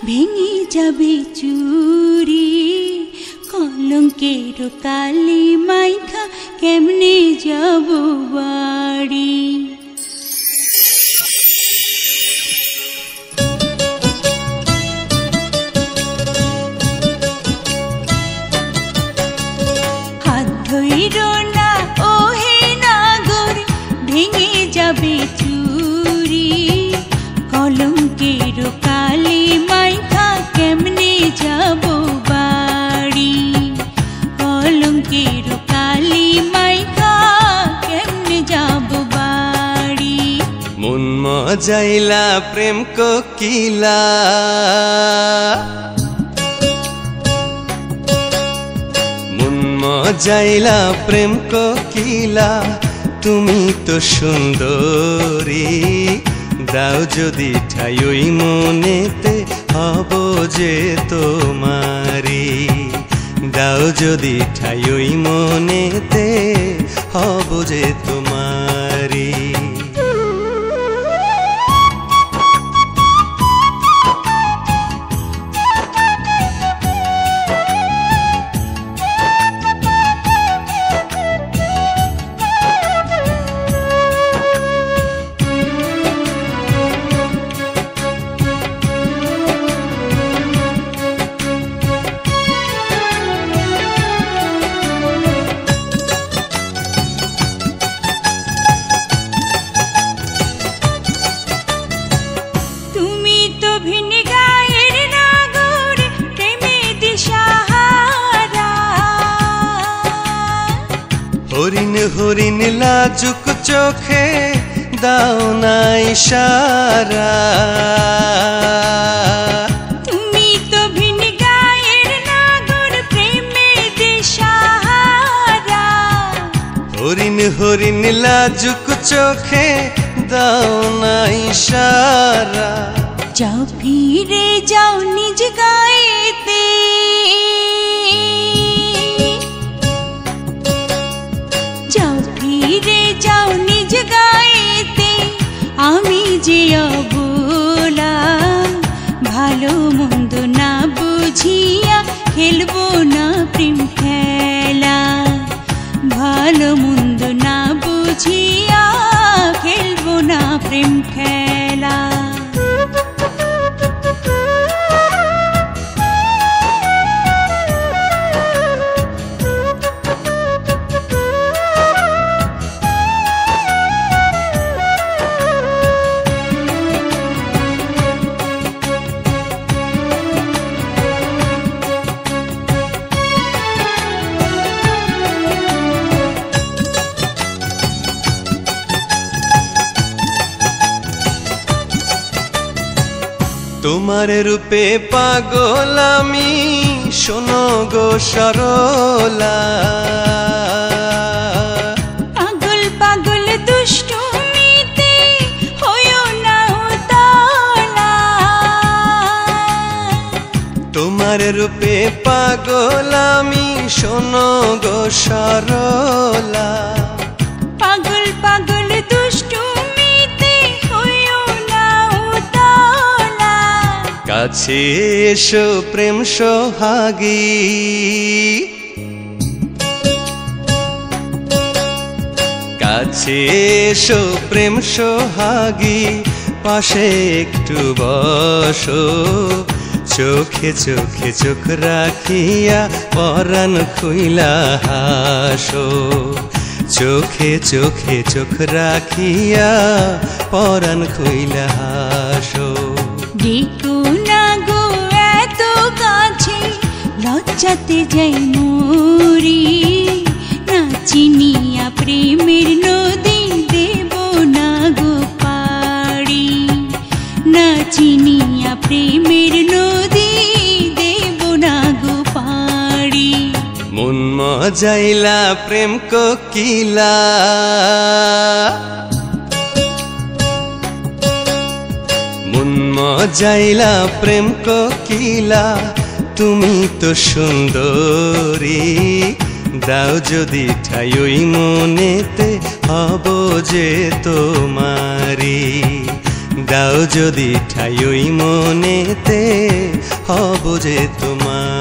ভেঙে যাবে চুরি কলঙ্কের কালি মাইখা কেমনে যাব বাড়ি। হাত ধইর না ওহে নাগর ভেঙে যাবে চুরি কলঙ্কের কালি মাইখা কেমনে যাব বাড়ি। কলঙ্কের কালি মাইখা কেমনে যাব বাড়ি। মন মজাইলা প্রেম কোকিলা মন মজাইলা প্রেম কোকিলা তুমি তো সুন্দরী দাও যদি ঠাই ওই মনেতে হব যে তোমারি। দাও যদি ঠাই ওই মনেতে হব যে তোমারি। হরিণ হরিণ লাজুক চোখে দাও না ইশারা। তুমি তো ভিন গায়ের নাগর প্রেমে দিশাহারা। হরিণ হরিণ লাজুক চোখে দাও না ইশারা। যাও ফিরে যাও নিজ গায়েতে যাও ফিরে যাও নিজ গায়েতে আমি যে অবলা ভালো মন্দ না বুঝিয়া খেলবো না প্রেম খেলা। ভালো মন্দ না বুঝিয়া খেলবো না প্রেম খেলা। তোমার রূপে পাগল আমি শোনো গো সরলা। পাগল পাগল দুষ্টুমিতে হইও না উতলা। তোমার রূপে পাগল আমি শোনো গো সরলা। পাগল পাগল দুষ্টুমিতে হইও না উতলা। কাছে এসো প্রেম সোহাগী কাছে এসো প্রেম সোহাগী পাশে একটু বসো। চোখে চোখে চোখ রাখিয়া পরাণ খুইলা হাসো। চোখে চোখে চোখ রাখিয়া পরাণ খুইলা হাসো। দেখো না গো এত কাছে লজ্জাতে যাই মরি। না চিনিয়া প্রেমের নদী দেব না গো পাড়ি। না চিনিয়া প্রেমের নদী দেব না গো পাড়ি। মন মজাইলা প্রেম কোকিলা মন মজাইলা প্রেম কোকিলা তুমি তো সুন্দরী দাও যদি ঠাই ওই মনেতে হব যে তোমারি। দাও যদি ঠাই ওই মনেতে হব যে তোমার।